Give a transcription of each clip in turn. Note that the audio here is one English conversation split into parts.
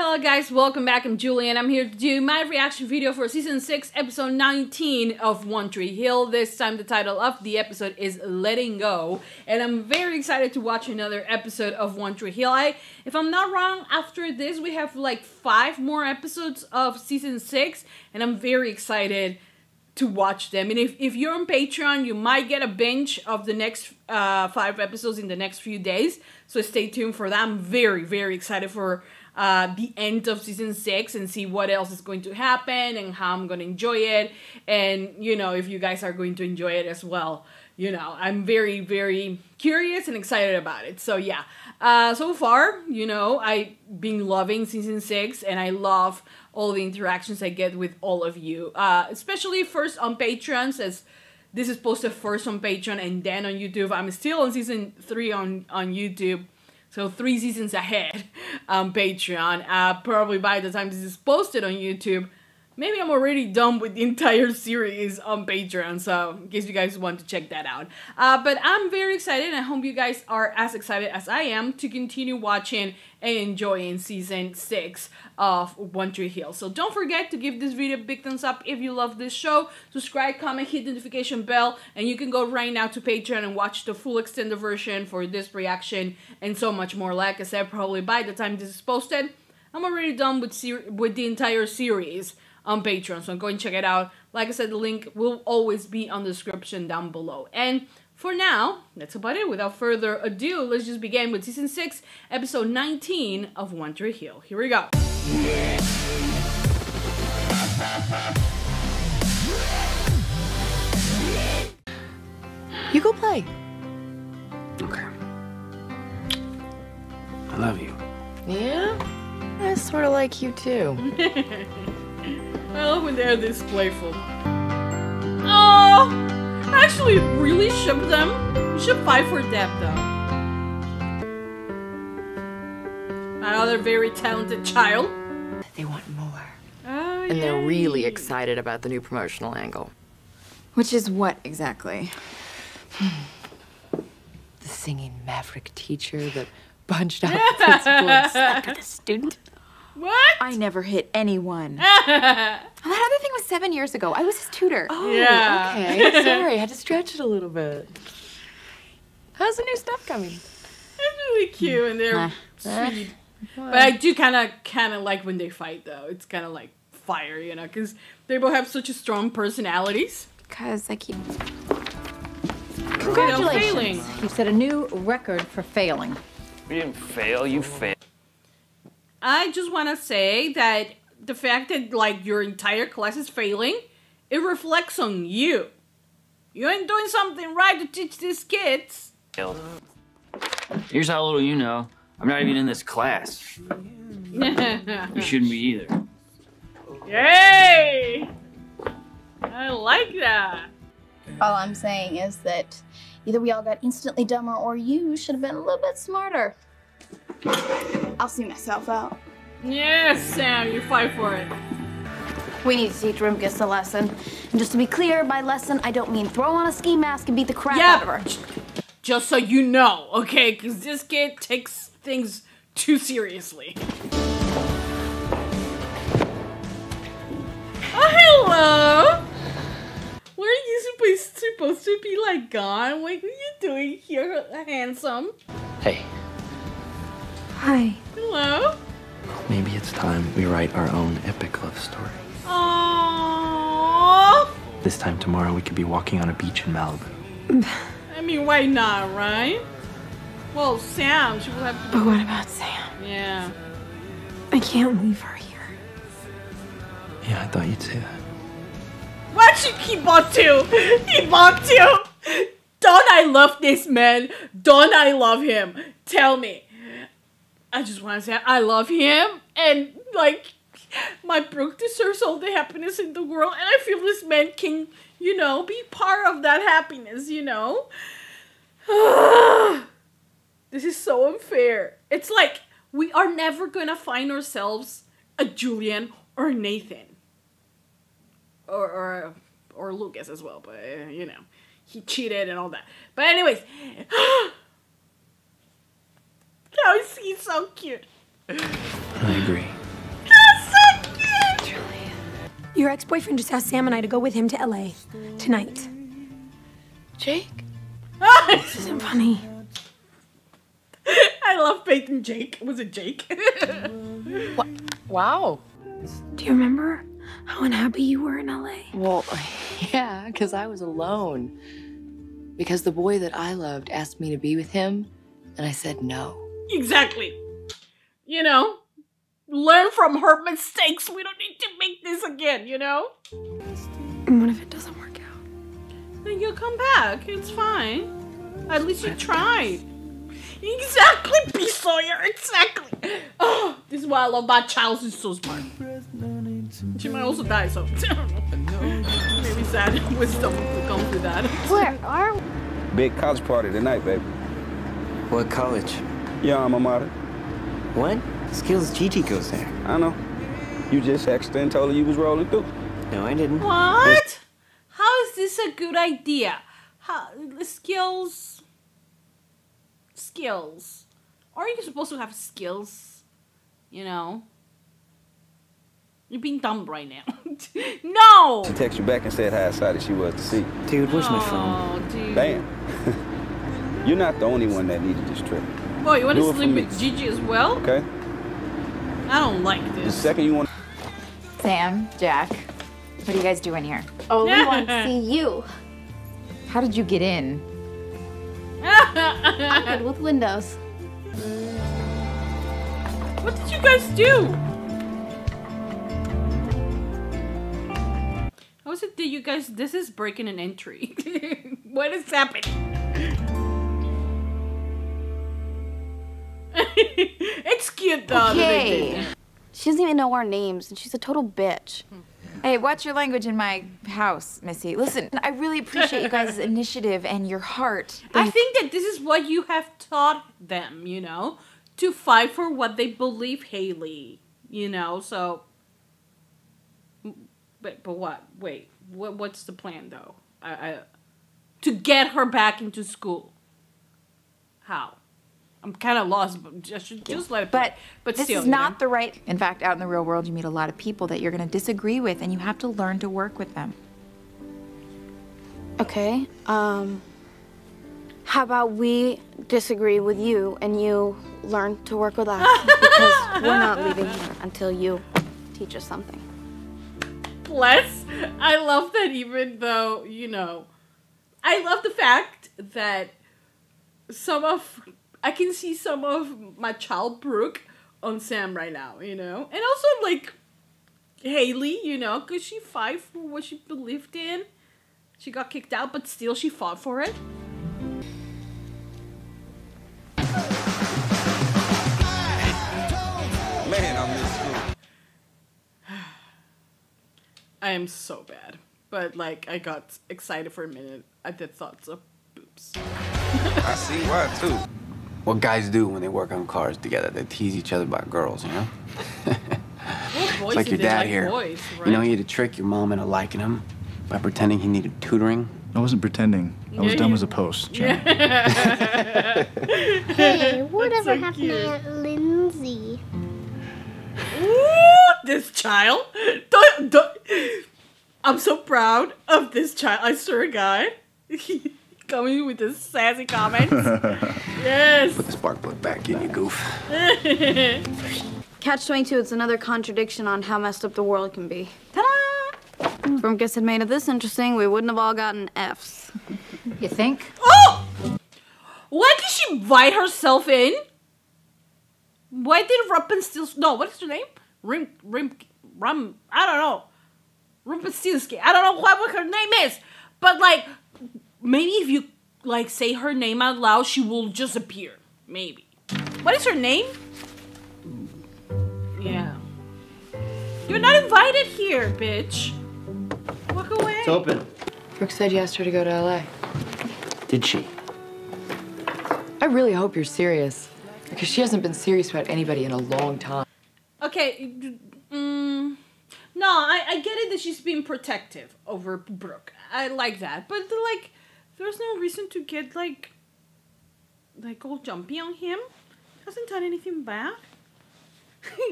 Hello guys, welcome back. I'm Julian. I'm here to do my reaction video for Season 6, Episode 19 of One Tree Hill. This time the title of the episode is Letting Go. And I'm very excited to watch another episode of One Tree Hill. If I'm not wrong, after this we have like 5 more episodes of Season 6. And I'm very excited to watch them. And if you're on Patreon, you might get a binge of the next 5 episodes in the next few days. So stay tuned for that. I'm very, very excited for the end of Season 6 and see what else is going to happen and how I'm going to enjoy it. And, you know, if you guys are going to enjoy it as well. You know, I'm very, very curious and excited about it. So, yeah. So far, you know, I've been loving Season 6 and I love all the interactions I get with all of you. Especially first on Patreon, since this is posted first on Patreon and then on YouTube. I'm still on Season 3 on YouTube. So 3 seasons ahead on Patreon. Probably by the time this is posted on YouTube, maybe I'm already done with the entire series on Patreon. So in case you guys want to check that out. But I'm very excited and I hope you guys are as excited as I am to continue watching and enjoying Season 6 of One Tree Hill. So don't forget to give this video a big thumbs up if you love this show. Subscribe, comment, hit the notification bell, and you can go right now to Patreon and watch the full extended version for this reaction and so much more. Like I said, probably by the time this is posted, I'm already done with the entire series on Patreon. So go and check it out. Like I said, the link will always be on the description down below. And for now, that's about it. Without further ado, let's just begin with Season 6, Episode 19 of One Tree Hill. Here we go. You go play. Okay. I love you. Yeah? I sort of like you too. I love when they're this playful. Oh! Actually, really ship them. You should fight for Deb, though. Another very talented child. They want more. Oh, and they're really excited about the new promotional angle. Which is what exactly? The singing maverick teacher that bunched out the principal and slapped at a student. What? I never hit anyone. That other thing was 7 years ago. I was his tutor. Oh, Yeah. okay. Sorry, I had to stretch it a little bit. How's the new stuff coming? It's really cute and they're sweet. But I do kind of like when they fight, though. It's kind of like fire, you know, because they both have such a strong personalities. Because I keep... Congratulations. You set a new record for failing. We didn't fail, you failed. I just want to say that the fact that, like, your entire class is failing, it reflects on you. You ain't doing something right to teach these kids. Here's how little you know. I'm not even in this class. You shouldn't be either. Yay! I like that. All I'm saying is that either we all got instantly dumber or you should have been a little bit smarter. I'll see myself out. Yes, Sam, you fight for it. We need to teach Rumkus a lesson. And just to be clear, by lesson, I don't mean throw on a ski mask and beat the crap out of her. Just so you know, okay? Because this kid takes things too seriously. Oh, hello! Were you supposed to be, like, gone? What are you doing here, handsome? Hey, Hi. Hello? maybe it's time we write our own epic love story. Aww. This time tomorrow we could be walking on a beach in Malibu. I mean, why not, right? Well, Sam, she will have to... But what about Sam? Yeah. I can't leave her here. Yeah, I thought you'd say that. What? He bought 2. He bought 2. Don't I love this man? Don't I love him? Tell me. I just want to say I love him. And, like, my Brooke deserves all the happiness in the world. And I feel this man can, you know, be part of that happiness, you know? This is so unfair. It's like we are never going to find ourselves a Julian or Nathan. Or Lucas as well, but, you know, he cheated and all that. But anyways, how is he so cute? I agree. Your ex-boyfriend just asked Sam and I to go with him to LA tonight. Jake? This isn't funny. I love Peyton Jake. Was it Jake? Wow. Do you remember how unhappy you were in LA? Well, yeah, because I was alone. Because the boy that I loved asked me to be with him, and I said no. Exactly. You know, learn from her mistakes. We don't need to make this again, you know? And what if it doesn't work out? Then you'll come back. It's fine. At least you tried. Exactly, P. Sawyer. Exactly. Oh, this is why I love that child. She's so smart. She might also die, so maybe sad wisdom will come through that. Where are we? Big college party tonight, baby. What college? Your alma mater. What? Skills Gigi goes there. I know. You just texted and told her you was rolling through. No, I didn't. What? How is this a good idea? How skills? Aren't you supposed to have skills? You know? You're being dumb right now. No! She texted you back and said how excited she was to see you. Dude, where's my phone? Dude. Bam. You're not the only one that needed this trip. Boy, you want Do to it for sleep me. with Gigi as well? Okay? I don't like The this. second you want... Sam, Jack, what are you guys doing here? Oh, we want to see you. How did you get in? I'm good with windows. What did you guys do? How is it that you guys... This is breaking an entry. What is happening? It's cute though. that they did Okay. that. She doesn't even know our names, and she's a total bitch. Hey, watch your language in my house, Missy. Listen, I really appreciate you guys' initiative and your heart. I think that this is what you have taught them, you know, to fight for what they believe, Haley. You know, so. But what? Wait, what's the plan though? To get her back into school. How? I'm kind of lost, but just let it play. But this still, is you not know? the right... In fact, out in the real world, you meet a lot of people that you're going to disagree with, and you have to learn to work with them. Okay, how about we disagree with you and you learn to work with us? Because we're not leaving here until you teach us something. Bless. I love that even though, you know, I love the fact that I can see some of my child Brooke on Sam right now, you know? And also, like, Haley, you know, because she fought for what she believed in. She got kicked out, but still she fought for it. Man, I miss school. I am so bad. But, like, I got excited for a minute at the thoughts of boobs. I see why, too. What guys do when they work on cars together, they tease each other about girls, you know? It's like your dad here. Boys, right? You know, he had to trick your mom into liking him by pretending he needed tutoring. I wasn't pretending. I was dumb as a post, Jen. Hey, whatever happened to Aunt Lindsay? Ooh, this child. I'm so proud of this child. I swear to God. Coming with the sassy comments. Yes. Put the spark plug back in, you goof. Catch-22, it's another contradiction on how messed up the world can be. Ta-da! If Brumkus had made it this interesting, we wouldn't have all gotten Fs. You think? Oh! Why did she invite herself in? Why did Rumpelstiltskin... No, what is her name? I don't know. Rumpelstiltskin. I don't know what her name is. But, like, maybe if you, like, say her name out loud, she will just appear. Maybe. What is her name? Yeah. You're not invited here, bitch. Walk away. It's open. Brooke said you asked her to go to LA. Did she? I really hope you're serious. Because she hasn't been serious about anybody in a long time. Okay, no, I get it that she's being protective over Brooke. I like that. But, like, there's no reason to get, like all jumpy on him. Hasn't done anything bad.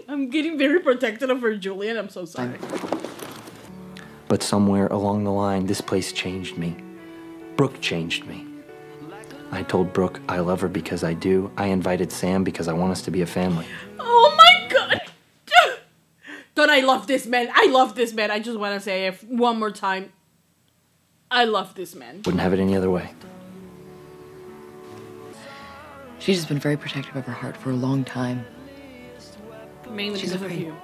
I'm getting very protective over Julian. I'm so sorry. But somewhere along the line, this place changed me. Brooke changed me. I told Brooke I love her because I do. I invited Sam because I want us to be a family. Oh my god! Don't I love this man? I love this man. I just want to say it one more time. I love this man. Wouldn't have it any other way. She's just been very protective of her heart for a long time. Mainly She's because of afraid. you.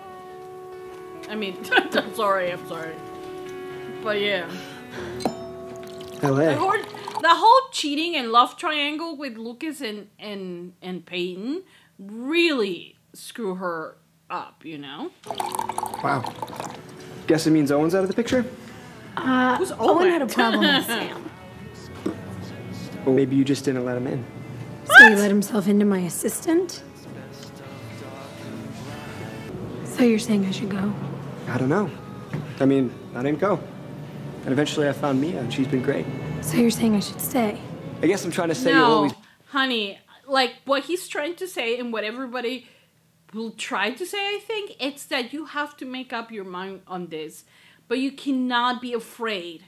I mean, I'm sorry. But yeah. LA. The whole cheating and love triangle with Lucas and Peyton really screw her up, you know? Wow. Guess it means Owen's out of the picture? Who's Owen had a problem with Sam. Well, maybe you just didn't let him in. So he let himself into my assistant? So you're saying I should go? I don't know. I mean, I didn't go. And eventually I found Mia, and she's been great. So you're saying I should stay? I guess I'm trying to say you No, always... honey, like what he's trying to say and what everybody will try to say, I think, it's that you have to make up your mind on this, but you cannot be afraid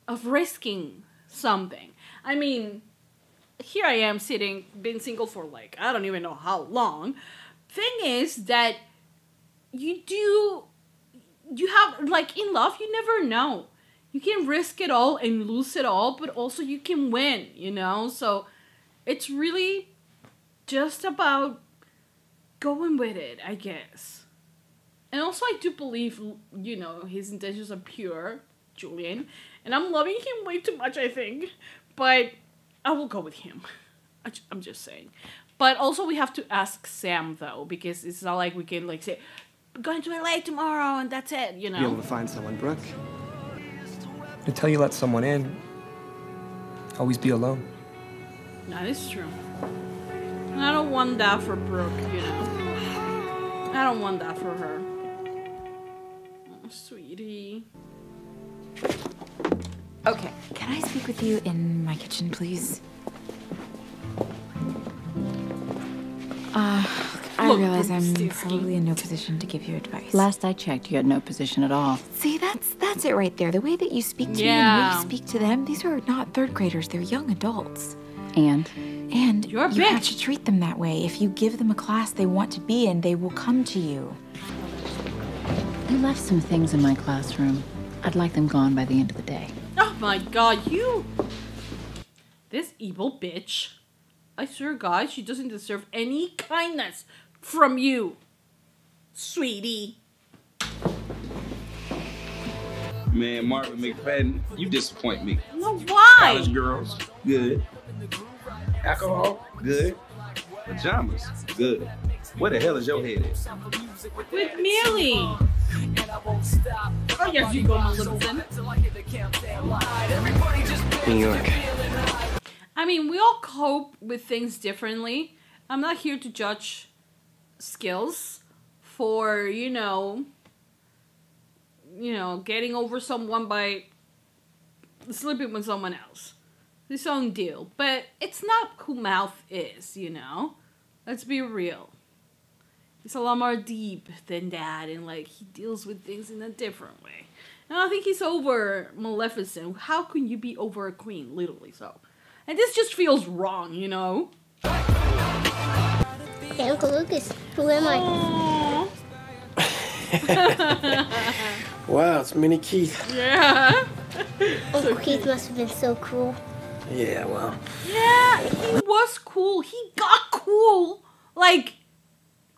of risking something. I mean, here I am sitting, been single for like, I don't even know how long. Thing is that you have, like in love, you never know. You can risk it all and lose it all, but also you can win, you know? So it's really just about going with it, I guess. And also I do believe, you know, his intentions are pure, Julian. And I'm loving him way too much, I think. But I will go with him. I'm just saying. But also we have to ask Sam, though, because it's not like we can, like, say, we're going to LA tomorrow and that's it, you know? Be able to find someone, Brooke. Until you let someone in, always be alone. That is true. And I don't want that for Brooke, you know? I don't want that for her. Oh, sweetie. Okay, can I speak with you in my kitchen, please? I realize I'm probably in no position to give you advice. Last I checked, you had no position at all. See, that's it right there. The way that you speak to me and the way you speak to them, these are not third graders, they're young adults. And you have to treat them that way. If you give them a class they want to be in, they will come to you. you left some things in my classroom. I'd like them gone by the end of the day. Oh my god, you! This evil bitch. I swear, guys, she doesn't deserve any kindness from you, sweetie. Man, Marvin McFadden, you disappoint me. No, why? College girls, good. Alcohol, good. Pajamas, good. Where the hell is your head at? With Millie. Oh, yes, you go, my little son. New York. I mean, we all cope with things differently. I'm not here to judge skills for, you know, getting over someone by sleeping with someone else. His own deal. But it's not who Mouth is, you know? Let's be real. He's a lot more deep than that, and like he deals with things in a different way. And I think he's over Maleficent. How can you be over a queen? Literally so. And this just feels wrong, you know? Hey, Uncle Lucas, who am I? Wow, it's Mini Keith. Yeah. Uncle Keith must have been so cool. Yeah, well. Yeah, he was cool. He got cool like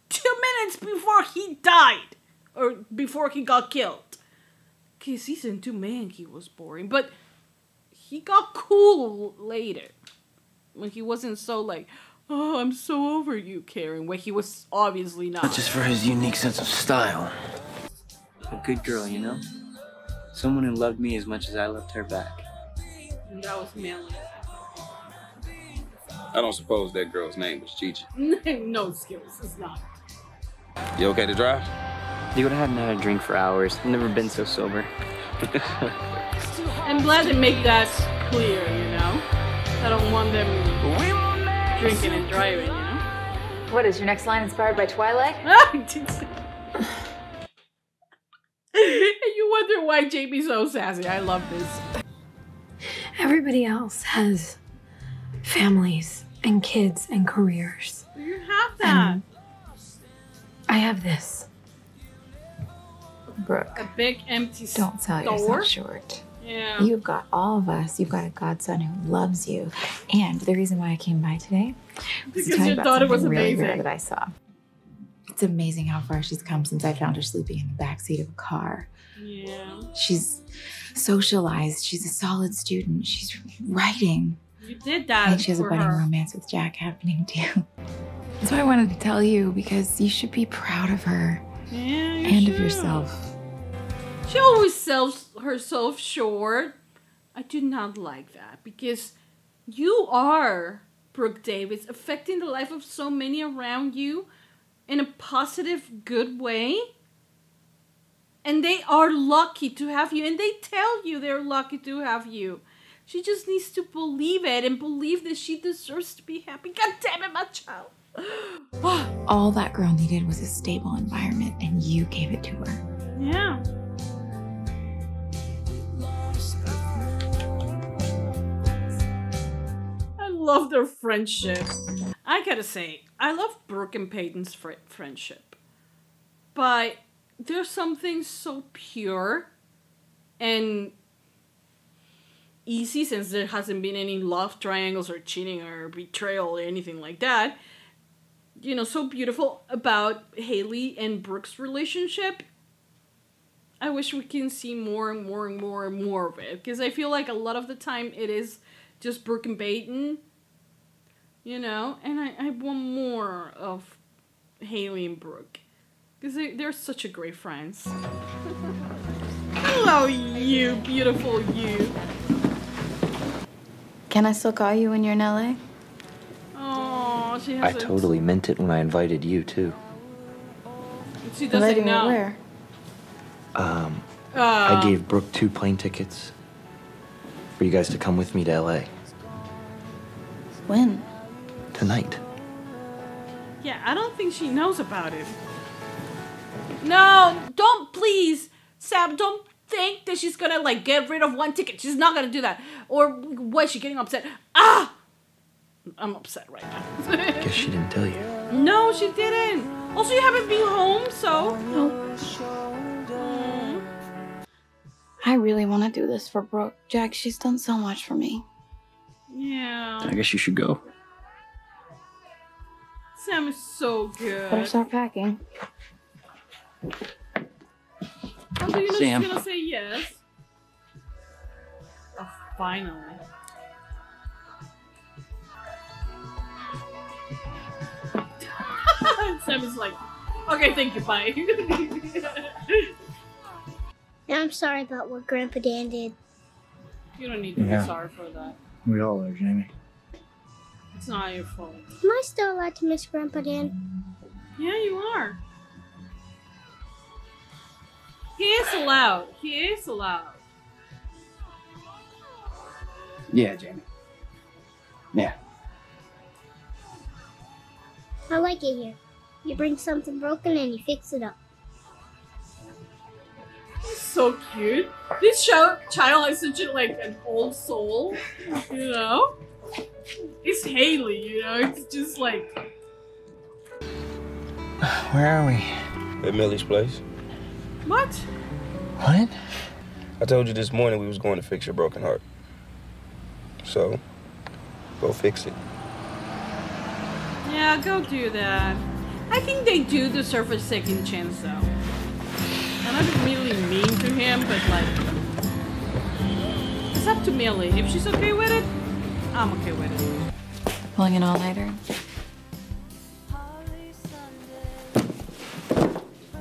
2 minutes before he died. Or before he got killed. Okay, season 2, man, he was boring. But he got cool later. When he wasn't so like, oh, I'm so over you, Karen. Where he was obviously not. Just for his unique sense of style. A good girl, you know? Someone who loved me as much as I loved her back. And that was Millie. I don't suppose that girl's name was Gigi. No skills, it's not. You okay to drive? Dude, I hadn't had a drink for hours. I've never been so sober. I'm glad they make that clear, you know? I don't want them drinking and driving, you know? What, is your next line inspired by Twilight? You wonder why JP's so sassy. I love this. Everybody else has families and kids and careers. You have that. And I have this. Brooke, A big empty don't sell store. yourself short. Yeah. You've got all of us. You've got a godson who loves you. And the reason why I came by today was to Because tell you your about daughter was something really amazing. rare that I saw. It's amazing how far she's come since I found her sleeping in the backseat of a car. Yeah. She's socialized. She's a solid student. She's writing. You did that. And she has a for budding her. romance with Jack happening too. So I wanted to tell you because you should be proud of her Yeah, you and should. of yourself. She always sells herself short. I do not like that because you are, Brooke Davis, affecting the life of so many around you in a positive, good way. And they are lucky to have you. And they tell you they're lucky to have you. She just needs to believe it and believe that she deserves to be happy. God damn it, my child. All that girl needed was a stable environment, and you gave it to her. Yeah. I love their friendship. I gotta say, I love Brooke and Peyton's friendship. But there's something so pure and easy, since there hasn't been any love triangles or cheating or betrayal or anything like that. You know, so beautiful about Haley and Brooke's relationship. I wish we can see more and more and more and more of it. Because I feel like a lot of the time it is just Brooke and Peyton. You know? And I want more of Haley and Brooke. Because they're such a great friends. Hello, you. Beautiful you. Can I still call you when you're in LA? Oh, she I has totally meant it when I invited you, too. She doesn't Inviting me know. where? I gave Brooke 2 plane tickets for you guys to come with me to LA. When? Tonight. Yeah, I don't think she knows about it. No, don't, please, Sam, don't think that she's gonna, like, get rid of 1 ticket. She's not gonna do that. Or why is she getting upset? Ah! I'm upset right now. Guess she didn't tell you. No, she didn't. Also, you haven't been home, so... No. I really want to do this for Brooke. Jack, she's done so much for me. Yeah. I guess you should go. Sam is so good. Better start packing. Also, you know Sam. she's gonna say yes. Oh, finally. Sam is like, okay, thank you, bye. I'm sorry about what Grandpa Dan did. You don't need to Yeah. be sorry for that. We all are, Jamie. It's not your fault. Am I still allowed to miss Grandpa Dan? Yeah, you are. He is allowed. He is allowed. Yeah, Jamie. Yeah. I like it here. You bring something broken and you fix it up. He's so cute. This child has such a, like, an old soul, you know? It's Haley, you know? It's just like... Where are we? At Millie's place. What? What? I told you this morning we was going to fix your broken heart. So, go fix it. Yeah, go do that. I think they do deserve a second chance, though. I'm not really mean to him, but, like... It's up to Millie. If she's okay with it, I'm okay with it. Pulling an all-nighter?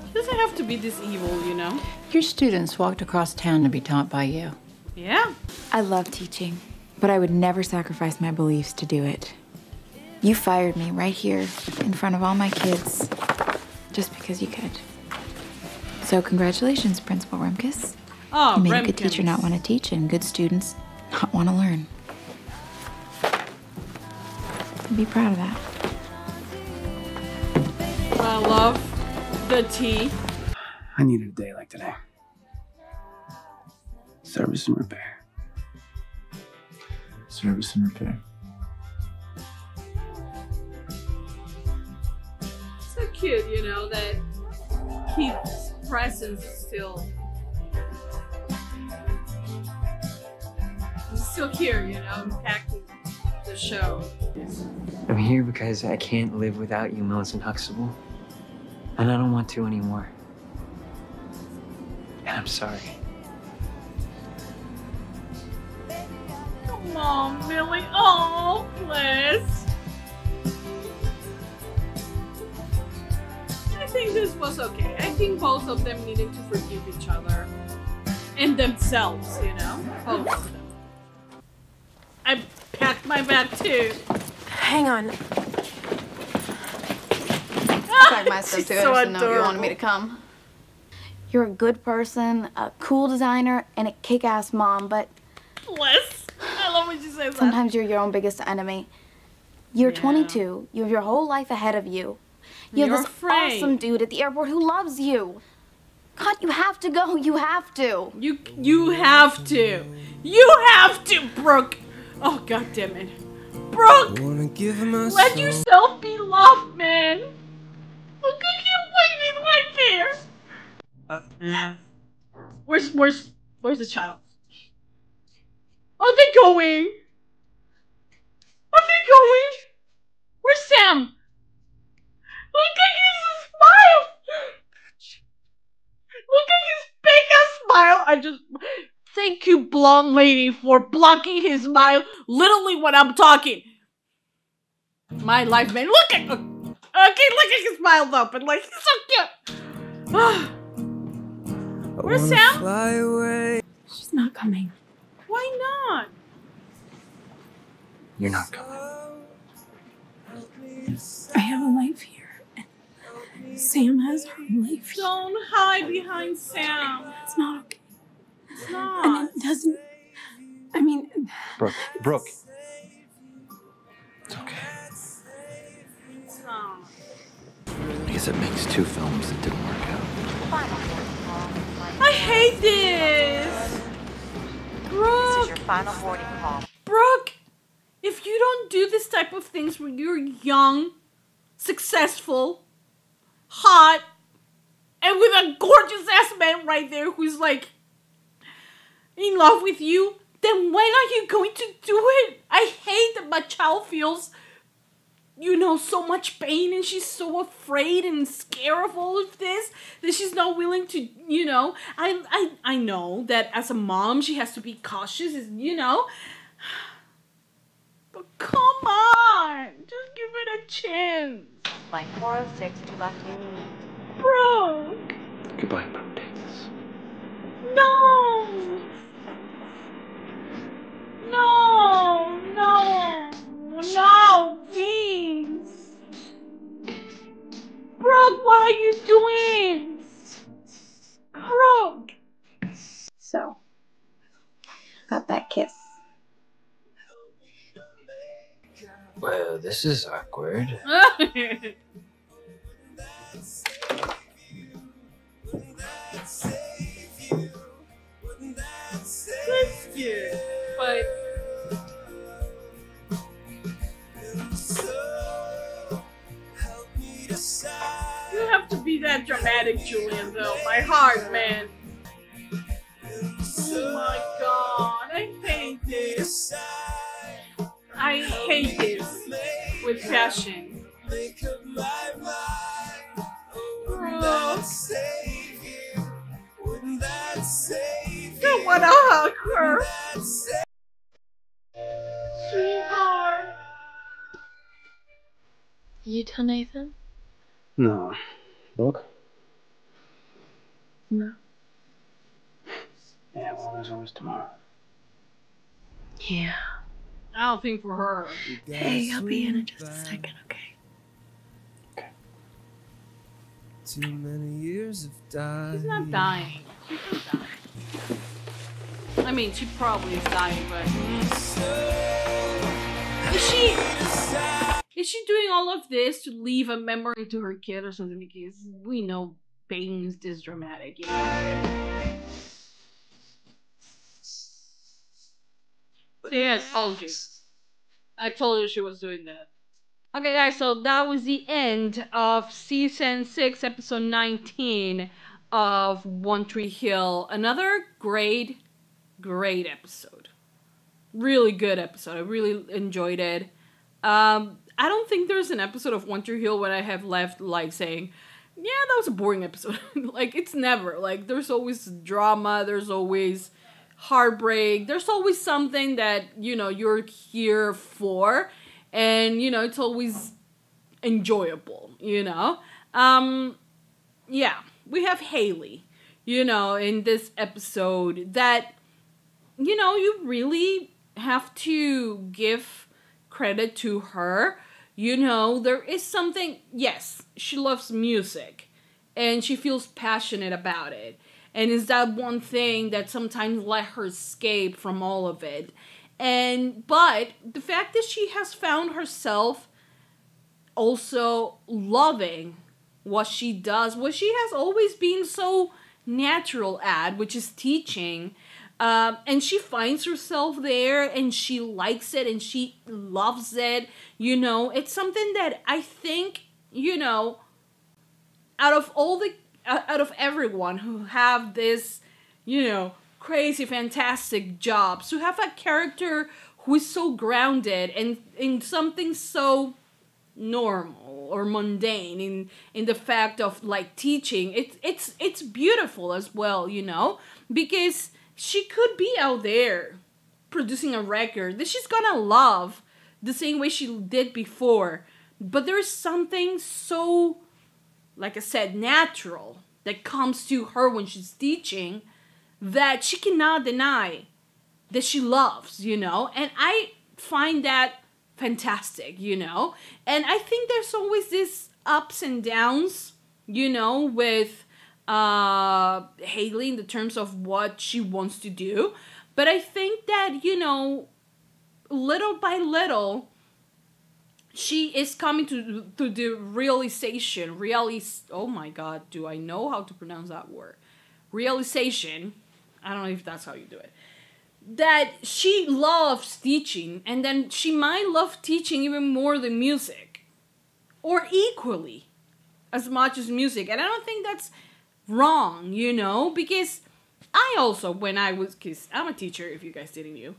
She doesn't have to be this evil, you know? Your students walked across town to be taught by you. Yeah. I love teaching, but I would never sacrifice my beliefs to do it. You fired me right here in front of all my kids just because you could. So congratulations, Principal Remkus. Oh, you made a Remkins. good teacher not want to teach and good students not want to learn. Be proud of that. I love the tea. I needed a day like today. Service and repair. Service and repair. So cute, you know, that Keith's presence is still here, you know, impacting the show. I'm here because I can't live without you, Millicent Huxtable. And I don't want to anymore. And I'm sorry. Come on, Millie. Oh, bless. I think this was okay. I think both of them needed to forgive each other. And themselves, you know? Both of them. I packed my bag too. Hang on. Packed my stuff too. I just didn't know if you wanted me to come. You're a good person, a cool designer, and a kick-ass mom, but bless. I love when she says that. Sometimes you're your own biggest enemy. You're 22. You have your whole life ahead of you. You have this awesome dude at the airport who loves you. God, you have to go. You have to. You have to. You have to, Brooke. Oh, God damn it. Brooke! Let yourself be loved, man. Look at you waiting right there. Where's the child? Are they going? Are they going? Where's Sam? Look at his smile. Look at his big ass smile. I just thank you, blonde lady, for blocking his smile literally when I'm talking. My life, man. Look at look at his smile open. Like, he's so cute. Where's Sam? She's not coming. Why not? You're not coming. I have a life here. And Sam has her life here. Don't hide behind Sam. It's not okay. It's not. And it doesn't... I mean... Brooke. It's okay. It's not. I guess it makes two films that didn't work out. I hate this! Brooke! This is your final boarding call. Brooke! If you don't do this type of things when you're young, successful, hot, and with a gorgeous ass man right there who's like in love with you, then when are you going to do it? I hate that my child feels, you know, so much pain and she's so afraid and scared of all of this that she's not willing to, you know. I know that as a mom she has to be cautious, you know. But come on, just give it a chance. Line 406 to left. Brooke. Goodbye, Brooke Davis. No. No, no, no, please. Brooke, what are you doing? Brooke. So, got that kiss. Well, this is awkward. That's cute, but you have to be that dramatic, Julian, though. My heart, man. Oh my god, I hate this. I hate this with passion. Oh. I wanna hug her. Sweetheart. You tell Nathan? No. Brooke? No. Yeah, well, there's always tomorrow. Yeah. I don't think for her. Hey, I'll be in just a second, okay? Too many years have died. She's not dying. She's not dying. I mean, she probably is dying, but is she doing all of this to leave a memory to her kid or something? Because we know pain is this dramatic, you know? Yes, told you. I told you she was doing that. Okay, guys, so that was the end of season 6, episode 19 of One Tree Hill. Another great episode. Really good episode. I really enjoyed it. I don't think there's an episode of One Tree Hill when I have left like saying, yeah, that was a boring episode. Like, it's never. Like, there's always drama, there's always heartbreak, there's always something that, you know, you're here for, and, you know, it's always enjoyable, you know? Yeah, we have Haley, you know, in this episode that, you know, you really have to give credit to her. You know, there is something, yes, she loves music, and she feels passionate about it. And is that one thing that sometimes let her escape from all of it. But the fact that she has found herself also loving what she does, what she has always been so natural at, which is teaching. And she finds herself there, and she likes it, and she loves it. You know, it's something that I think, you know, out of everyone who have this, you know, crazy, fantastic jobs, to have a character who is so grounded and in something so normal or mundane in the fact of like teaching, it's beautiful as well, you know, because she could be out there producing a record that she's gonna love the same way she did before, but there's something so, like I said, natural that comes to her when she's teaching that she cannot deny that she loves, you know? And I find that fantastic, you know? And I think there's always this ups and downs, you know, with Haley in the terms of what she wants to do. But I think that, you know, little by little, she is coming to the realization, oh my god, do I know how to pronounce that word? Realization, I don't know if that's how you do it, that she loves teaching, and then she might love teaching even more than music, or equally as much as music. And I don't think that's wrong, you know, because I also, because I'm a teacher, if you guys didn't know,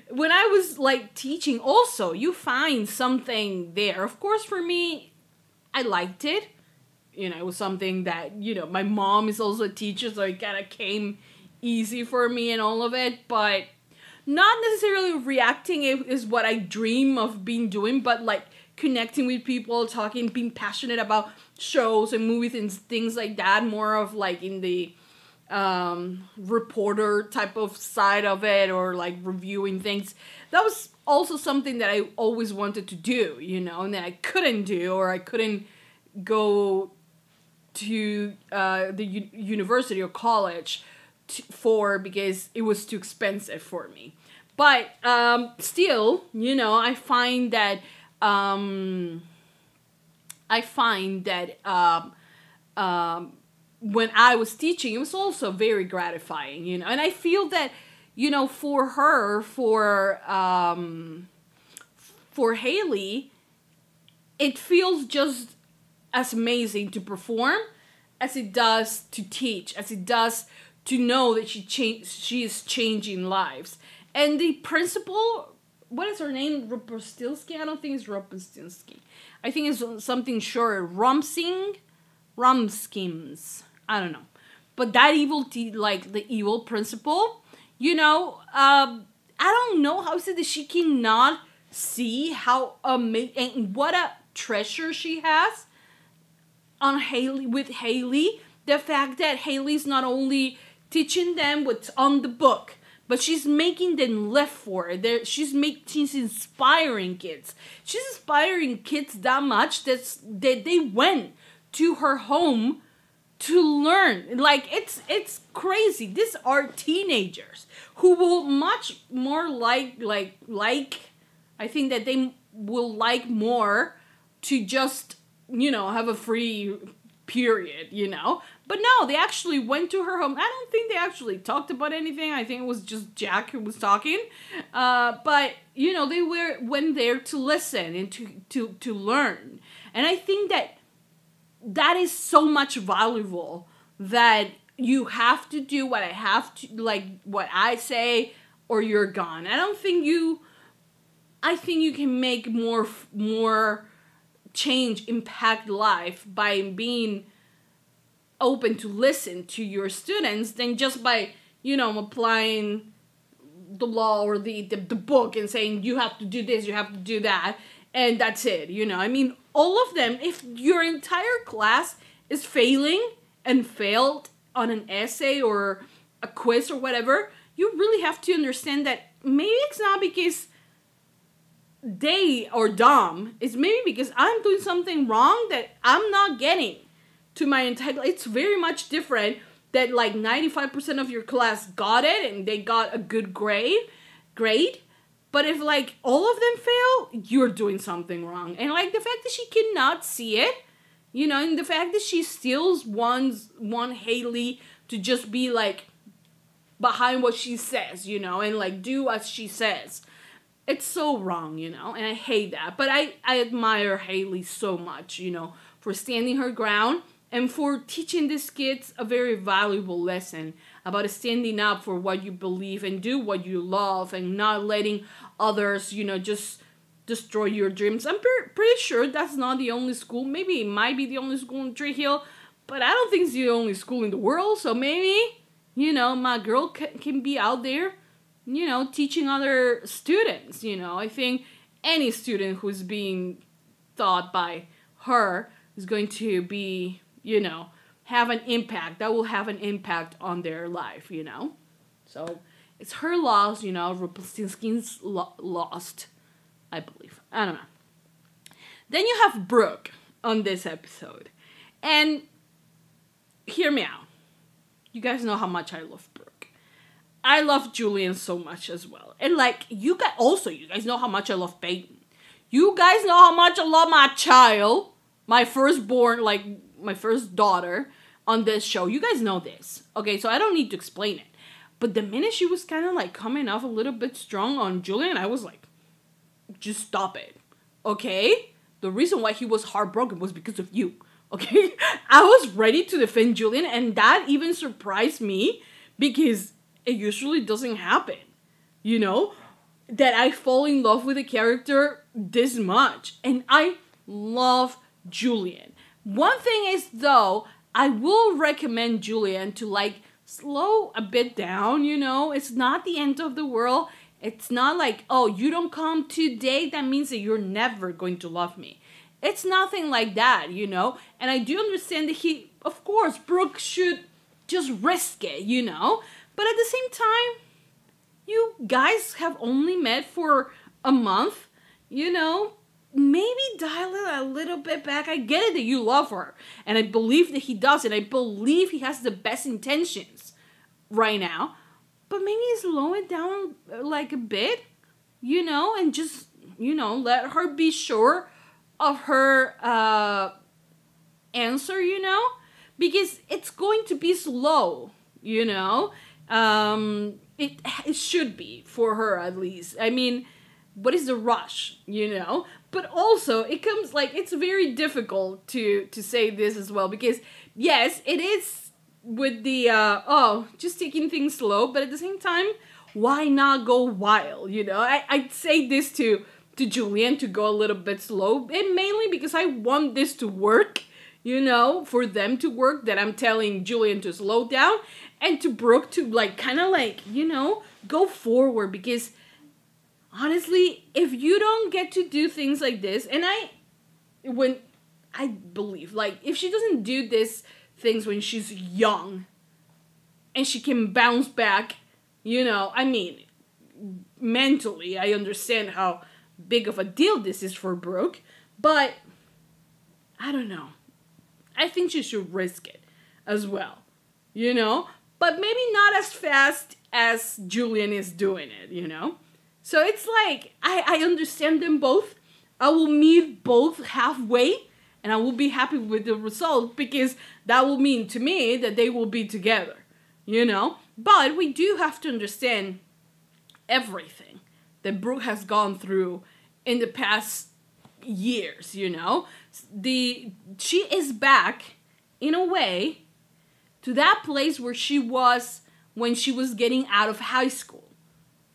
when I was like teaching also, you find something there. Of course, for me, I liked it. You know, it was something that, you know, my mom is also a teacher, so it kind of came easy for me and all of it, but not necessarily reacting is what I dream of being doing, but like connecting with people, talking, being passionate about shows and movies and things like that, more of like in the reporter type of side of it, or like reviewing things. That was also something that I always wanted to do, you know, and that I couldn't do, or I couldn't go to the university or college for, because it was too expensive for me. But still, you know, I find that when I was teaching, it was also very gratifying, you know. And I feel that, you know, for her, for Haley, it feels just as amazing to perform as it does to teach, as it does to know that she is changing lives. And the principal, what is her name? Rumpelstiltskin? I don't think it's Rumpelstiltskin. I think it's something short. Rumskims. I don't know. But that like the evil principal, you know, I don't know how is it that she cannot see how amazing and what a treasure she has on Haley, with Haley. The fact that Haley's not only teaching them what's on the book, but she's making them live for it. She's inspiring kids. She's inspiring kids that much that they went to her home to learn. Like, it's crazy. These are teenagers who will much more like I think that they will like more to just, you know, have a free period, you know? But no, they actually went to her home. I don't think they actually talked about anything. I think it was just Jack who was talking. But, you know, they went there to listen and to learn. And I think that is so much valuable, that you have to do what I have to, like what I say, or you're gone. I think you can make more change, impact life by being open to listen to your students than just by, you know, applying the law or the book and saying you have to do this, you have to do that, and that's it, you know. I mean, all of them, if your entire class is failing and failed on an essay or a quiz or whatever, you really have to understand that maybe it's not because they are dumb, it's maybe because I'm doing something wrong that I'm not getting to my entire. It's very much different that like 95% of your class got it and they got a good grade. But if like all of them fail, you're doing something wrong. And like the fact that she cannot see it, you know, and the fact that she still wants Haley to just be like behind what she says, you know, and like do as she says. It's so wrong, you know, and I hate that. But I admire Haley so much, you know, for standing her ground and for teaching these kids a very valuable lesson about standing up for what you believe and do what you love and not letting others, you know, just destroy your dreams. I'm pretty sure that's not the only school. Maybe it might be the only school in Tree Hill, but I don't think it's the only school in the world. So maybe, you know, my girl can be out there, you know, teaching other students, you know. I think any student who's being taught by her is going to be, you know, have an impact. That will have an impact on their life, you know. So it's her loss, you know, Rumpelstiltskin's lost, I believe. I don't know. Then you have Brooke on this episode. And hear me out. You guys know how much I love Brooke. I love Julian so much as well. And like, you guys know how much I love Peyton. You guys know how much I love my child, my firstborn, like my first daughter on this show. You guys know this. Okay, so I don't need to explain it. But the minute she was kind of like coming off a little bit strong on Julian, I was like, just stop it. Okay? The reason why he was heartbroken was because of you. Okay? I was ready to defend Julian, and that even surprised me because it usually doesn't happen, you know, that I fall in love with a character this much. And I love Julian. One thing is, though, I will recommend Julian to, like, slow a bit down, you know. It's not the end of the world. It's not like, oh, you don't come today, that means that you're never going to love me. It's nothing like that, you know. And I do understand that of course, Brooke should just risk it, you know. But at the same time, you guys have only met for a month, you know, maybe dial it a little bit back. I get it that you love her, and I believe that he does, and I believe he has the best intentions right now, but maybe slow it down like a bit, you know, and just, you know, let her be sure of her answer, you know, because it's going to be slow, you know. It should be for her, at least. I mean, what is the rush, you know? But also, it comes like, it's very difficult to say this as well, because yes, it is with the just taking things slow, but at the same time, why not go wild, you know? I'd say this to Julian to go a little bit slow, and mainly because I want this to work, you know, for them to work, that I'm telling Julian to slow down, and to Brooke to, like, kind of, like, you know, go forward. Because, honestly, if you don't get to do things like this, and I believe, like, if she doesn't do these things when she's young, and she can bounce back, you know, I mean, mentally, I understand how big of a deal this is for Brooke, but, I don't know. I think she should risk it as well, you know? But maybe not as fast as Julian is doing it, you know? So it's like, I understand them both. I will meet both halfway, and I will be happy with the result, because that will mean to me that they will be together, you know? But we do have to understand everything that Brooke has gone through in the past years, you know? She is back, in a way, to that place where she was when she was getting out of high school,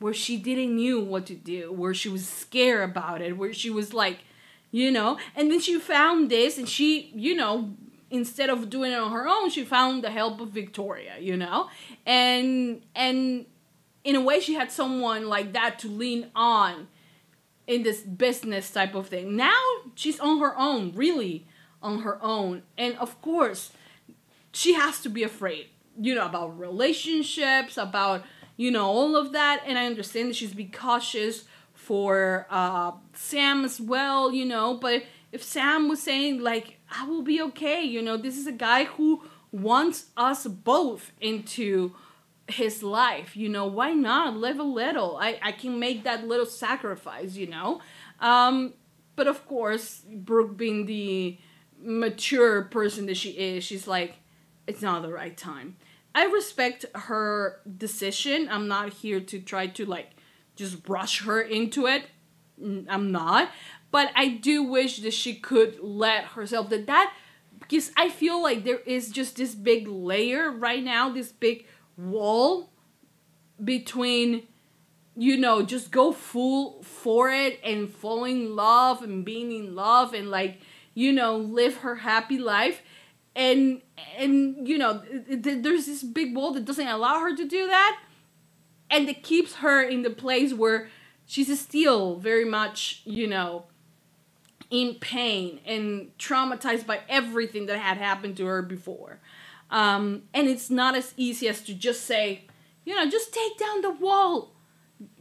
where she didn't knew what to do, where she was scared about it, where she was like, you know, and then she found this, and she, you know, instead of doing it on her own, she found the help of Victoria, you know, and in a way she had someone like that to lean on in this business type of thing. Now she's on her own, really on her own, and of course she has to be afraid, you know, about relationships, about, you know, all of that, and I understand that she's being cautious for Sam as well, you know, but if Sam was saying, like, I will be okay, you know, this is a guy who wants us both into his life, you know, why not live a little? I can make that little sacrifice, you know. But of course, Brooke, being the mature person that she is, she's like, it's not the right time. I respect her decision. I'm not here to try to, like, just brush her into it. I'm not. But I do wish that she could let herself that because I feel like there is just this big layer right now, this big wall between, you know, just go full for it and fall in love and being in love and, like, you know, live her happy life. And you know, there's this big wall that doesn't allow her to do that. And it keeps her in the place where she's still very much, you know, in pain and traumatized by everything that had happened to her before. And it's not as easy as to just say, you know, just take down the wall.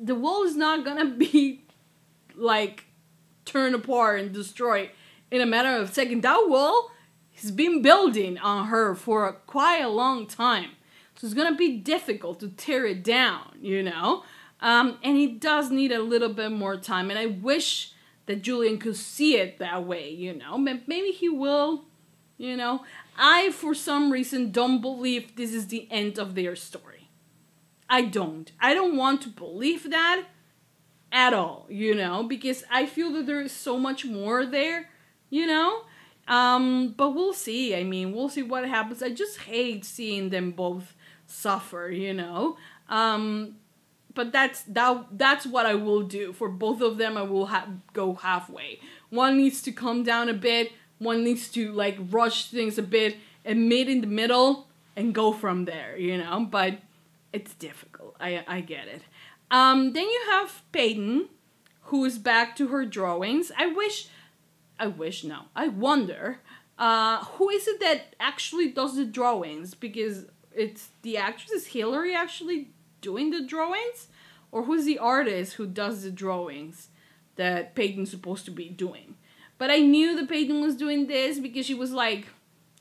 The wall is not gonna be, like, torn apart and destroyed in a matter of seconds. That wall has been building on her for quite a long time. So it's gonna be difficult to tear it down, you know? And it does need a little bit more time. And I wish that Julian could see it that way, you know? Maybe he will, you know? I, for some reason, don't believe this is the end of their story. I don't. I don't want to believe that at all, you know? Because I feel that there is so much more there, you know? But we'll see. I mean, we'll see what happens. I just hate seeing them both suffer, you know? But that's what I will do. For both of them, I will go halfway. One needs to calm down a bit. One needs to, like, rush things a bit and meet in the middle and go from there, you know? But it's difficult. I get it. Then you have Peyton, who is back to her drawings. I wonder, who is it that actually does the drawings? Because it's the actress, is Hillary actually doing the drawings? Or who's the artist who does the drawings that Peyton's supposed to be doing? But I knew that Peyton was doing this because she was, like,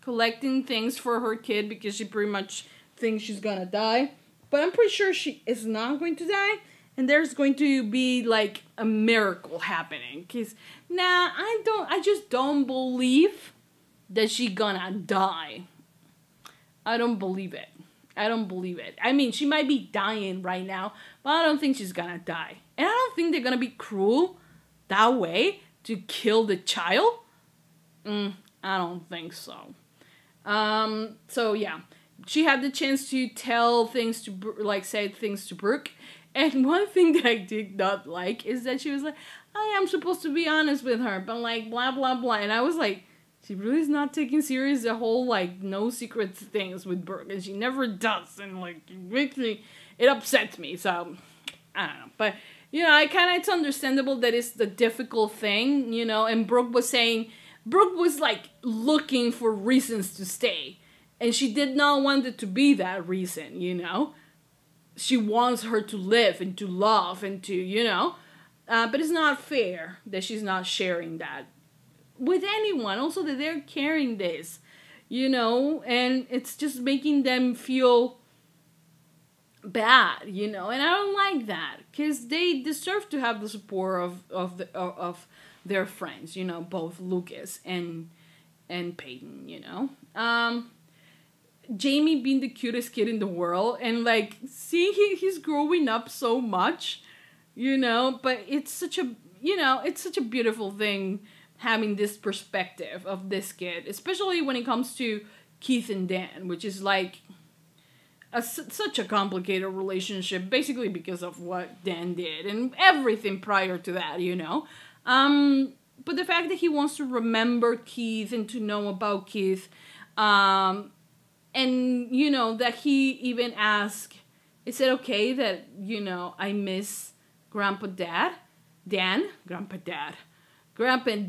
collecting things for her kid because she pretty much thinks she's gonna die. But I'm pretty sure she is not going to die. And there's going to be, like, a miracle happening. Because, I just don't believe that she's gonna die. I don't believe it. I mean, she might be dying right now, but I don't think she's gonna die. And I don't think they're gonna be cruel that way to kill the child. I don't think so. So, yeah. She had the chance to tell things to, like, say things to Brooke. And one thing that I did not like is that she was like, I am supposed to be honest with her, but, like, blah, blah, blah. And I was like, she really is not taking serious the whole, like, no secrets things with Brooke. And she never does. And, like, it upsets me. So, I don't know. But, you know, it's understandable that it's the difficult thing, you know. And Brooke was like, looking for reasons to stay. And she did not want it to be that reason, you know. She wants her to live and to love and to, you know. But it's not fair that she's not sharing that with anyone. Also that they're carrying this, you know. And it's just making them feel bad, you know. And I don't like that. Because they deserve to have the support of their friends, you know. Both Lucas and Peyton, you know. Jamie being the cutest kid in the world, and like see he's growing up so much, you know, but it's such a, you know, it's such a beautiful thing having this perspective of this kid, especially when it comes to Keith and Dan, which is like such a complicated relationship, basically because of what Dan did and everything prior to that, you know. But the fact that he wants to remember Keith and to know about Keith, and, you know, that he even asked, is it okay that, you know, I miss Grandpa and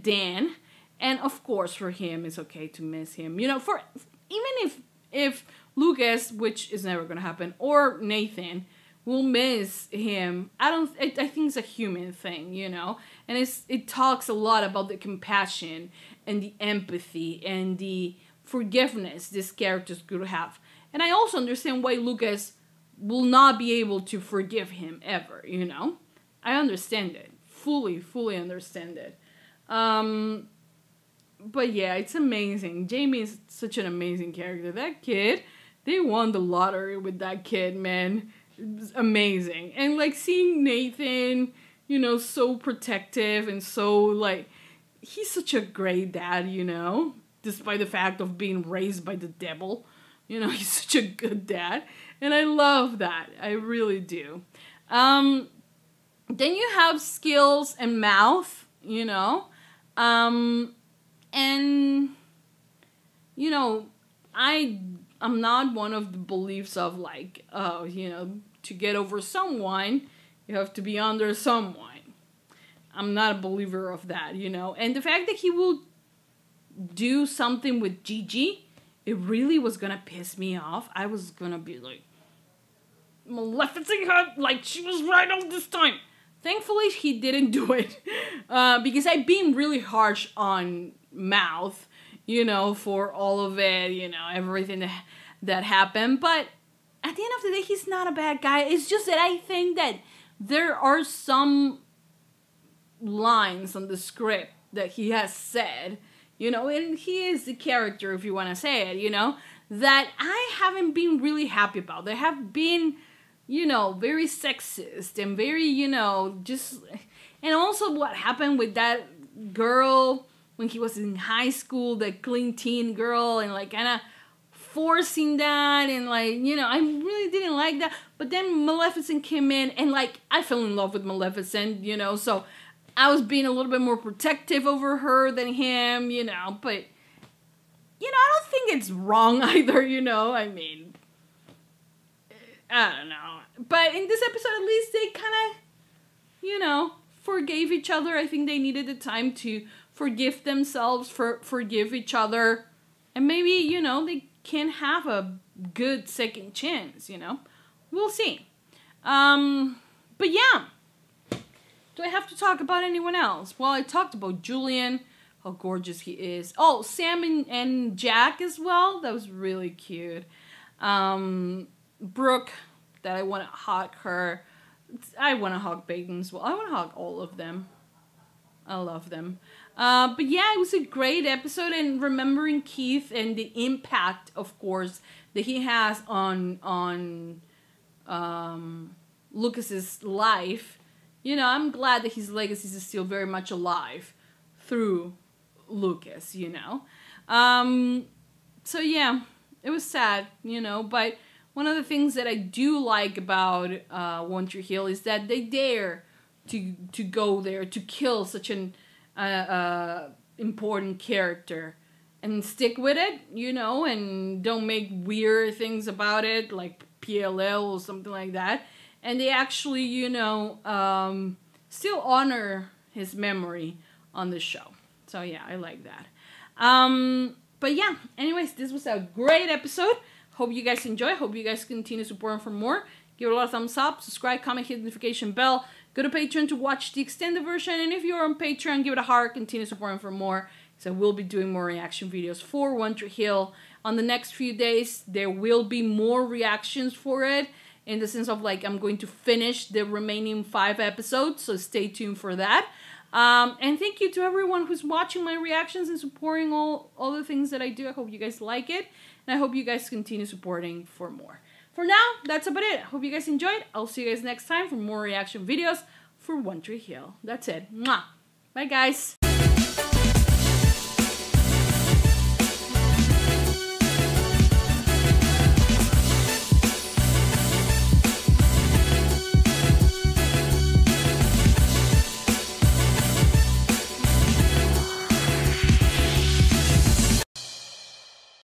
Dan? And of course for him, it's okay to miss him. You know, for even if Lucas, which is never going to happen, or Nathan will miss him, I think it's a human thing, you know? And it talks a lot about the compassion and the empathy and the forgiveness these characters could have. And I also understand why Lucas will not be able to forgive him ever, you know? I understand it. Fully understand it. But yeah, it's amazing. Jamie is such an amazing character. That kid, they won the lottery with that kid, man. It was amazing. And like seeing Nathan, you know, so protective and so like, he's such a great dad, you know, despite the fact of being raised by the devil. You know, he's such a good dad. And I love that. I really do. Then you have Skills and Mouth, you know. And, you know, I'm not one of the beliefs of like, oh, you know, to get over someone, you have to be under someone. I'm not a believer of that, you know. And the fact that he will do something with Gigi, it really was gonna piss me off. I was gonna be like, Maleficent her, like she was right all this time. Thankfully, he didn't do it. Because I've been really harsh on Mouth, you know, for all of it, you know, everything that happened. But at the end of the day, he's not a bad guy. It's just that I think that there are some lines on the script that he has said, you know, and he is the character, if you want to say it, you know, that I haven't been really happy about. They have been, you know, very sexist and very, you know, just, and also what happened with that girl when he was in high school, the clean teen girl, and like kind of forcing that, and like, you know, I really didn't like that. But then Maleficent came in, and like I fell in love with Maleficent, you know, so I was being a little bit more protective over her than him, you know. But, you know, I don't think it's wrong either, you know. I mean, I don't know. But in this episode, at least they kind of, you know, forgave each other. I think they needed the time to forgive themselves, forgive each other. And maybe, you know, they can have a good second chance, you know. We'll see. But yeah. Do I have to talk about anyone else? Well, I talked about Julian, how gorgeous he is. Oh, Sam and Jack as well. That was really cute. Brooke, that I want to hug her. I want to hug Peyton as well. I want to hug all of them. I love them. But yeah, it was a great episode, and remembering Keith and the impact, of course, that he has on Lucas's life. You know, I'm glad that his legacy is still very much alive through Lucas, you know. So yeah, it was sad, you know, but one of the things that I do like about One Tree Hill is that they dare to go there, to kill such an important character and stick with it, you know, and don't make weird things about it, like PLL or something like that. And they actually, you know, still honor his memory on the show. So yeah, I like that. But yeah, anyways, this was a great episode. Hope you guys enjoy. Hope you guys continue supporting for more. Give it a lot of thumbs up, subscribe, comment, hit the notification bell. Go to Patreon to watch the extended version. And if you're on Patreon, give it a heart. Continue supporting for more. So we'll be doing more reaction videos for One Tree Hill. On the next few days, there will be more reactions for it. In the sense of like, I'm going to finish the remaining 5 episodes. So stay tuned for that. And thank you to everyone who's watching my reactions and supporting all the things that I do. I hope you guys like it. And I hope you guys continue supporting for more. For now, that's about it. Hope you guys enjoyed. I'll see you guys next time for more reaction videos for One Tree Hill. That's it. Mwah. Bye, guys.